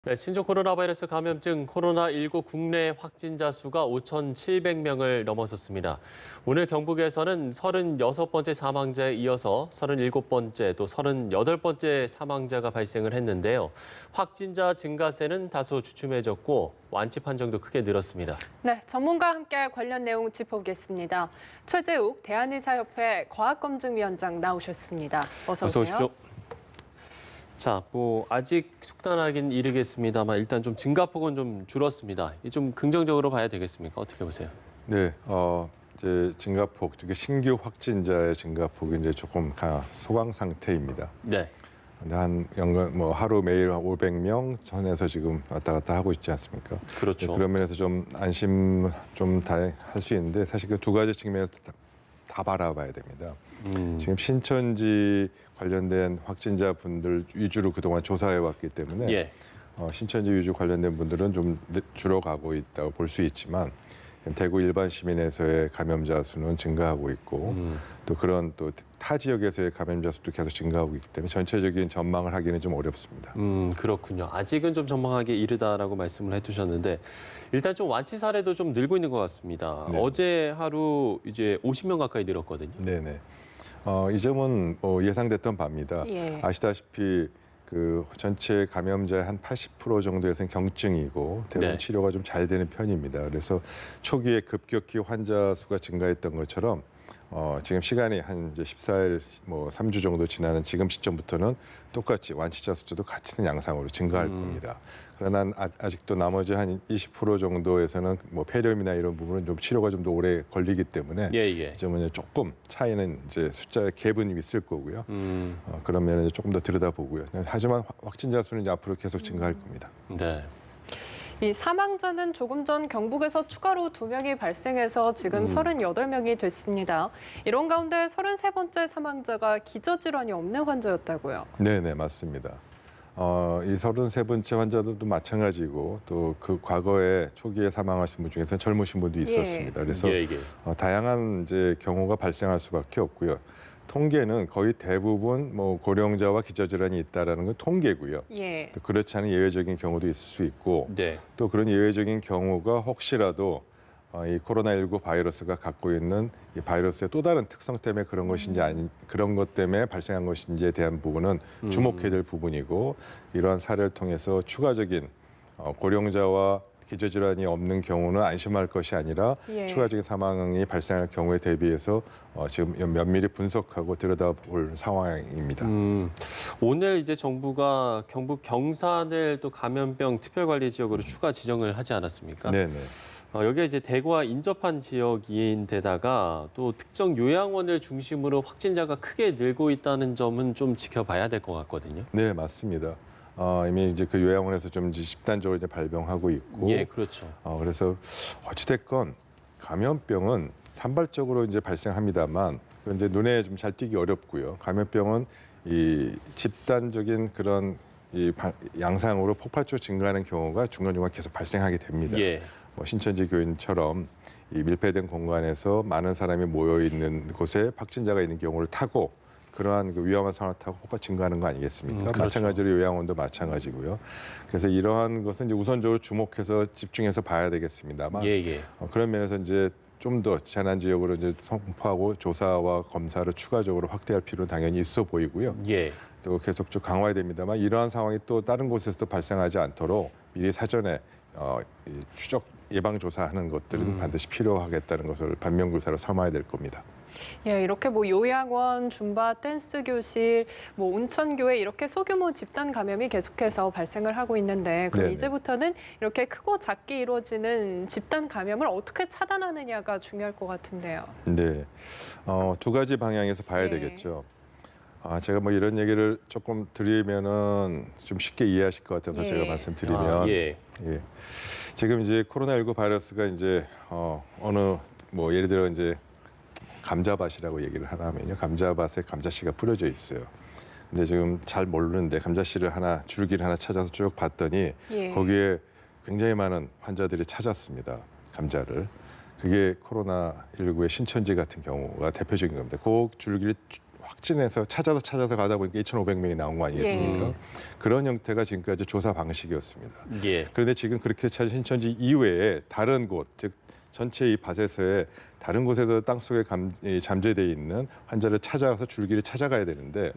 네, 신종 코로나 바이러스 감염증 코로나19 국내 확진자 수가 5,700명을 넘어섰습니다. 오늘 경북에서는 36번째 사망자에 이어서 37번째 또 38번째 사망자가 발생을 했는데요. 확진자 증가세는 다소 주춤해졌고 완치 판정도 크게 늘었습니다. 네, 전문가와 함께 관련 내용 짚어보겠습니다. 최재욱 대한의사협회 과학검증위원장 나오셨습니다. 어서 오세요. 자, 아직 속단하긴 이르겠습니다만 일단 좀 증가폭은 좀 줄었습니다. 이 좀 긍정적으로 봐야 되겠습니까? 어떻게 보세요? 네, 이제 증가폭, 즉 신규 확진자의 증가폭이 이제 조금 소강 상태입니다. 네. 근데 하루 매일 500명 전에서 지금 왔다 갔다 하고 있지 않습니까? 그렇죠. 네, 그런 면에서 좀 안심 좀 다 할 수 있는데 사실 그 두 가지 측면에서 다 바라봐야 됩니다. 지금 신천지 관련된 확진자분들 위주로 그동안 조사해 왔기 때문에 예. 신천지 위주 관련된 분들은 좀 줄어가고 있다고 볼 수 있지만 대구 일반 시민에서의 감염자 수는 증가하고 있고 또 그런 또 타 지역에서의 감염자 수도 계속 증가하고 있기 때문에 전체적인 전망을 하기는 좀 어렵습니다. 그렇군요. 아직은 좀 전망하기 이르다라고 말씀을 해주셨는데 일단 좀 완치 사례도 좀 늘고 있는 것 같습니다. 네. 어제 하루 이제 50명 가까이 늘었거든요. 네네. 이 점은 예상됐던 바입니다. 예. 아시다시피 그 전체 감염자의 한 80% 정도에서는 경증이고 대부분 네. 치료가 좀 잘 되는 편입니다. 그래서 초기에 급격히 환자 수가 증가했던 것처럼 지금 시간이 한 이제 14일 3주 정도 지나는 지금 시점부터는 똑같이 완치자 숫자도 같은 양상으로 증가할 겁니다. 그러나 아직도 나머지 한 20% 정도에서는 폐렴이나 이런 부분은 좀 치료가 좀 더 오래 걸리기 때문에 예. 이 점은 조금 차이는 이제 숫자의 갭은 있을 거고요. 그런 면은 조금 더 들여다보고요. 하지만 확진자 수는 이제 앞으로 계속 증가할 겁니다. 네. 이 사망자는 조금 전 경북에서 추가로 2명이 발생해서 지금 38명이 됐습니다. 이런 가운데 33번째 사망자가 기저질환이 없는 환자였다고요. 네네, 맞습니다. 이 33번째 환자들도 마찬가지고 또 그 과거에 초기에 사망하신 분 중에서는 젊으신 분도 있었습니다. 그래서 예. 다양한 이제 경우가 발생할 수밖에 없고요. 통계는 거의 대부분 고령자와 기저질환이 있다라는 건 통계고요. 예. 또 그렇지 않은 예외적인 경우도 있을 수 있고 네. 또 그런 예외적인 경우가 혹시라도 이 코로나19 바이러스가 갖고 있는 이 바이러스의 또 다른 특성 때문에 그런 것인지 그런 것 때문에 발생한 것인지에 대한 부분은 주목해야 될 부분이고 이러한 사례를 통해서 추가적인 고령자와 기저질환이 없는 경우는 안심할 것이 아니라 예. 추가적인 사망이 발생할 경우에 대비해서 지금 면밀히 분석하고 들여다볼 상황입니다. 오늘 이제 정부가 경북 경산을 또 감염병 특별관리 지역으로 추가 지정을 하지 않았습니까? 네네. 여기가 이제 대구와 인접한 지역인데다가 또 특정 요양원을 중심으로 확진자가 크게 늘고 있다는 점은 좀 지켜봐야 될 것 같거든요. 네, 맞습니다. 이미 이제 그 요양원에서 좀 이제 집단적으로 이제 발병하고 있고, 예, 그렇죠. 그래서 어찌됐건 감염병은 산발적으로 이제 발생합니다만, 그건 이제 눈에 좀 잘 띄기 어렵고요. 감염병은 이 집단적인 그런 양상으로 폭발적으로 증가하는 경우가 중간중간 계속 발생하게 됩니다. 예. 신천지 교인처럼 이 밀폐된 공간에서 많은 사람이 모여 있는 곳에 확진자가 있는 경우를 타고 그러한 그 위험한 상황을 타고 폭발 증가하는 거 아니겠습니까? 그렇죠. 마찬가지로 요양원도 마찬가지고요. 그래서 이러한 것은 이제 우선적으로 주목해서 집중해서 봐야 되겠습니다만 예. 그런 면에서 이제 좀 더 재난 지역으로 이제 선포하고 조사와 검사를 추가적으로 확대할 필요는 당연히 있어 보이고요. 예. 또 계속 강화해야 됩니다만 이러한 상황이 또 다른 곳에서도 발생하지 않도록 미리 사전에 이 추적 예방 조사하는 것들은 반드시 필요하겠다는 것을 반면교사로 삼아야 될 겁니다. 예, 이렇게 요양원, 줌바, 댄스 교실, 온천교회 이렇게 소규모 집단 감염이 계속해서 발생을 하고 있는데 그럼 네네. 이제부터는 이렇게 크고 작게 이루어지는 집단 감염을 어떻게 차단하느냐가 중요할 것 같은데요. 네, 두 가지 방향에서 봐야 네. 되겠죠. 제가 이런 얘기를 조금 드리면은 좀 쉽게 이해하실 것 같아서 예. 제가 말씀드리면 예. 지금 이제 코로나19 바이러스가 이제 어느 예를 들어 이제 감자밭이라고 얘기를 하면요. 감자밭에 감자씨가 뿌려져 있어요. 근데 지금 잘 모르는데 감자씨를 줄기를 하나 찾아서 쭉 봤더니 예. 거기에 굉장히 많은 환자들이 찾았습니다. 감자를. 그게 코로나19의 신천지 같은 경우가 대표적인 겁니다. 그 줄기를 확진해서 찾아서 가다 보니까 2,500명이 나온 거 아니겠습니까? 예. 그런 형태가 지금까지 조사 방식이었습니다. 예. 그런데 지금 그렇게 찾은 신천지 이외에 다른 곳, 즉 전체 이 밭에서의 다른 곳에도 땅속에 잠재되어 있는 환자를 찾아가서 줄기를 찾아가야 되는데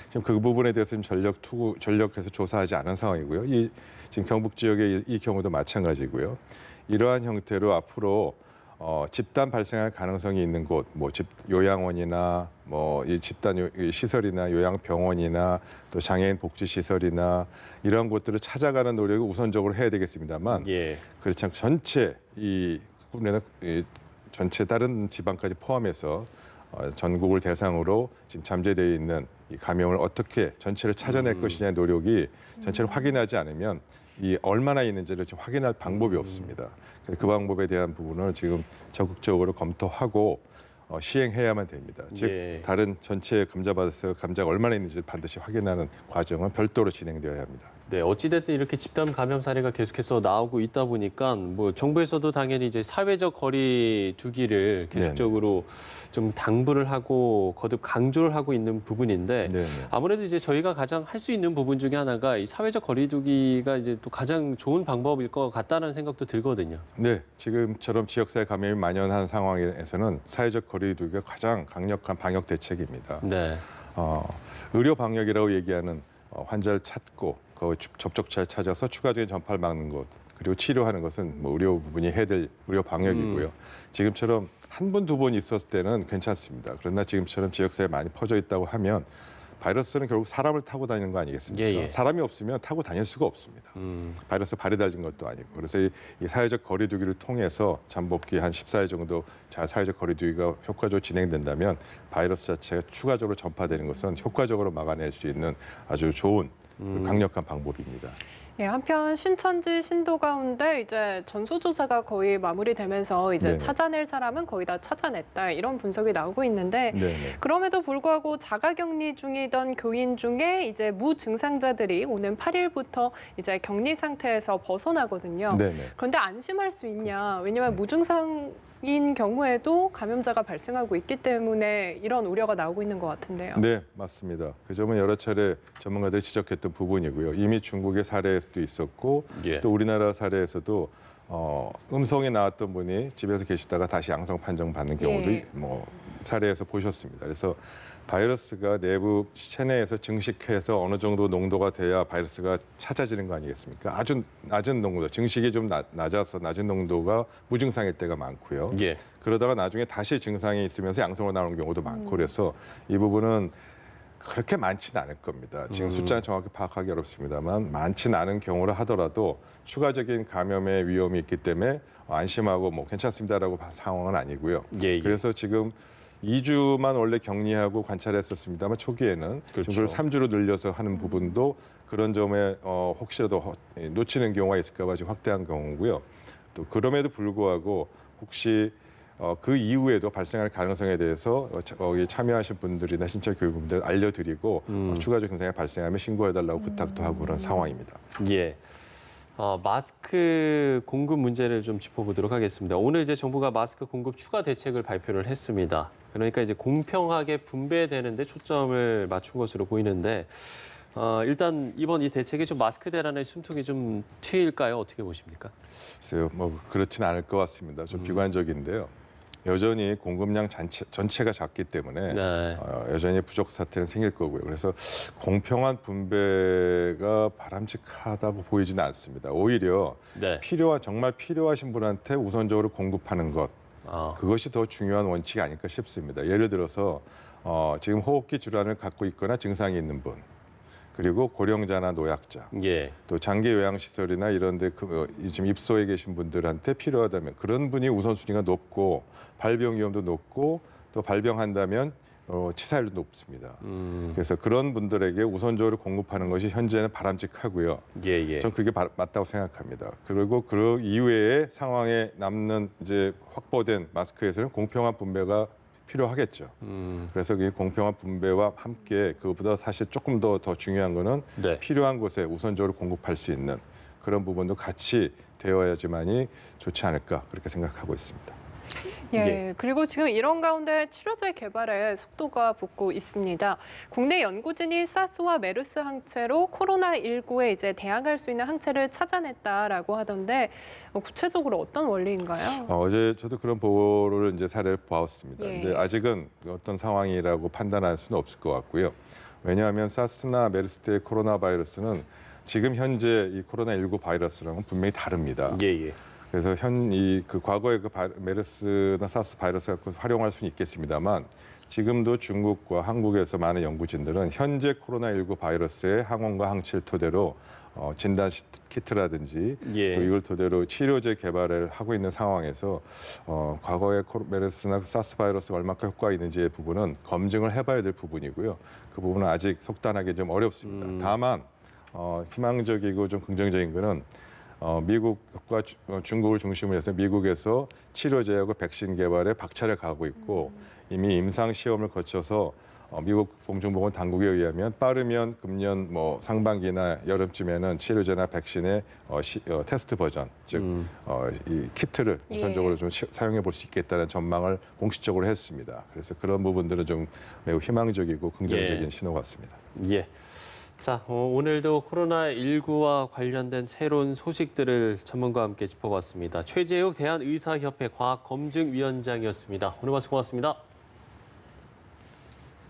지금 그 부분에 대해서 지금 전력해서 조사하지 않은 상황이고요. 지금 경북 지역의 이 경우도 마찬가지고요. 이러한 형태로 앞으로 집단 발생할 가능성이 있는 곳, 뭐 요양원이나 뭐 이 집단 시설이나 요양병원이나 또 장애인 복지 시설이나 이러한 곳들을 찾아가는 노력을 우선적으로 해야 되겠습니다만, 예. 그렇지 않고 전체 이 국내나 전체 다른 지방까지 포함해서 전국을 대상으로 지금 잠재되어 있는 이 감염을 어떻게 전체를 찾아낼 것이냐의 노력이 전체를 확인하지 않으면 이 얼마나 있는지를 지금 확인할 방법이 없습니다. 그래서 그 방법에 대한 부분을 지금 적극적으로 검토하고 시행해야만 됩니다. 즉 예. 다른 전체 감자밭에서 감자가 얼마나 있는지 반드시 확인하는 과정은 별도로 진행되어야 합니다. 네, 어찌됐든 이렇게 집단 감염 사례가 계속해서 나오고 있다 보니까 뭐 정부에서도 당연히 이제 사회적 거리 두기를 계속적으로 좀 당부를 하고 거듭 강조를 하고 있는 부분인데 네네. 아무래도 이제 저희가 가장 할 수 있는 부분 중에 하나가 이 사회적 거리 두기가 이제 또 가장 좋은 방법일 것 같다는 생각도 들거든요. 네, 지금처럼 지역사회 감염이 만연한 상황에서는 사회적 거리 두기가 가장 강력한 방역 대책입니다. 네. 의료 방역이라고 얘기하는 환자를 찾고 그 접촉자를 찾아서 추가적인 전파를 막는 것, 그리고 치료하는 것은 뭐 의료 부분이 해야 될 의료 방역이고요. 지금처럼 한 번, 두 번 있었을 때는 괜찮습니다. 그러나 지금처럼 지역사회에 많이 퍼져 있다고 하면 바이러스는 결국 사람을 타고 다니는 거 아니겠습니까? 예. 사람이 없으면 타고 다닐 수가 없습니다. 바이러스 발이 달린 것도 아니고. 그래서 이 사회적 거리 두기를 통해서 잠복기 한 14일 정도 사회적 거리 두기가 효과적으로 진행된다면 바이러스 자체가 추가적으로 전파되는 것은 효과적으로 막아낼 수 있는 아주 좋은 강력한 방법입니다. 예, 한편 신천지 신도 가운데 이제 전수조사가 거의 마무리되면서 이제 네네. 찾아낼 사람은 거의 다 찾아냈다 이런 분석이 나오고 있는데 네네. 그럼에도 불구하고 자가격리 중이던 교인 중에 이제 무증상자들이 오는 8일부터 이제 격리 상태에서 벗어나거든요. 네네. 그런데 안심할 수 있냐? 왜냐하면 무증상인 경우에도 감염자가 발생하고 있기 때문에 이런 우려가 나오고 있는 것 같은데요. 네, 맞습니다. 그 점은 여러 차례 전문가들이 지적했던 부분이고요. 이미 중국의 사례에서도 있었고 예. 또 우리나라 사례에서도 음성이 나왔던 분이 집에서 계시다가 다시 양성 판정 받는 경우도 예. 뭐 사례에서 보셨습니다. 그래서 바이러스가 내부 체내에서 증식해서 어느 정도 농도가 돼야 바이러스가 찾아지는 거 아니겠습니까? 아주 낮은 농도, 증식이 좀 낮아서 낮은 농도가 무증상일 때가 많고요. 예. 그러다가 나중에 다시 증상이 있으면서 양성으로 나오는 경우도 많고 그래서 이 부분은 그렇게 많지는 않을 겁니다. 지금 숫자는 정확히 파악하기 어렵습니다만 많지는 않은 경우라 하더라도 추가적인 감염의 위험이 있기 때문에 안심하고 뭐 괜찮습니다라고 상황은 아니고요. 예. 그래서 지금 2주만 원래 격리하고 관찰했었습니다만 초기에는 그렇죠. 지금 그걸 3주로 늘려서 하는 부분도 그런 점에 혹시라도 놓치는 경우가 있을까 봐 지금 확대한 경우고요. 또 그럼에도 불구하고 혹시 그 이후에도 발생할 가능성에 대해서 참여하신 분들이나 신체 교육분들 알려드리고 추가적 증상이 발생하면 신고해달라고 부탁도 하고 그런 상황입니다. 예. 마스크 공급 문제를 좀 짚어보도록 하겠습니다. 오늘 이제 정부가 마스크 공급 추가 대책을 발표를 했습니다. 그러니까 이제 공평하게 분배되는데 초점을 맞춘 것으로 보이는데 일단 이번 이 대책이 좀 마스크 대란의 숨통이 좀 트일까요? 어떻게 보십니까? 글쎄요, 뭐 그렇지는 않을 것 같습니다. 좀 비관적인데요. 여전히 공급량 전체가 작기 때문에 네. 여전히 부족 사태는 생길 거고요. 그래서 공평한 분배가 바람직하다고 보이지는 않습니다. 오히려 네. 정말 필요하신 분한테 우선적으로 공급하는 것, 그것이 더 중요한 원칙이 아닐까 싶습니다. 예를 들어서 지금 호흡기 질환을 갖고 있거나 증상이 있는 분, 그리고 고령자나 노약자, 예. 또 장기 요양시설이나 이런 데 지금 입소해 계신 분들한테 필요하다면 그런 분이 우선순위가 높고 발병 위험도 높고 또 발병한다면 치사율도 높습니다. 그래서 그런 분들에게 우선적으로 공급하는 것이 현재는 바람직하고요. 예. 전 그게 맞다고 생각합니다. 그리고 그 이후에 상황에 남는 이제 확보된 마스크에서는 공평한 분배가 필요하겠죠. 그래서 이 공평한 분배와 함께 그것보다 사실 조금 더 중요한 거는 네. 필요한 곳에 우선적으로 공급할 수 있는 그런 부분도 같이 되어야지만이 좋지 않을까 그렇게 생각하고 있습니다. 예, 그리고 지금 이런 가운데 치료제 개발에 속도가 붙고 있습니다. 국내 연구진이 사스와 메르스 항체로 코로나19에 이제 대항할 수 있는 항체를 찾아냈다라고 하던데 구체적으로 어떤 원리인가요? 어제 저도 그런 보고를 이제 사례를 보았습니다. 예. 근데 아직은 어떤 상황이라고 판단할 수는 없을 것 같고요. 왜냐하면 사스나 메르스 때의 코로나 바이러스는 지금 현재 이 코로나19 바이러스랑은 분명히 다릅니다. 예. 그래서 그 과거의 메르스나 사스 바이러스 갖고 활용할 수는 있겠습니다만 지금도 중국과 한국에서 많은 연구진들은 현재 코로나19 바이러스의 항원과 항체를 토대로 진단 키트라든지 예. 또 이걸 토대로 치료제 개발을 하고 있는 상황에서 과거의 메르스나 사스 바이러스가 얼마큼 효과가 있는지의 부분은 검증을 해봐야 될 부분이고요. 그 부분은 아직 속단하기 좀 어렵습니다. 다만 희망적이고 좀 긍정적인 거는 미국과 중국을 중심으로 해서 미국에서 치료제하고 백신 개발에 박차를 가고 있고 이미 임상 시험을 거쳐서 미국 공중보건 당국에 의하면 빠르면 금년 상반기나 여름쯤에는 치료제나 백신의 테스트 버전, 즉 이 키트를 우선적으로 좀 사용해 볼 수 있겠다는 전망을 공식적으로 했습니다. 그래서 그런 부분들은 좀 매우 희망적이고 긍정적인 신호 같습니다. 예. 자, 오늘도 코로나19와 관련된 새로운 소식들을 전문가와 함께 짚어봤습니다. 최재욱 대한의사협회 과학검증위원장이었습니다. 오늘 말씀 고맙습니다.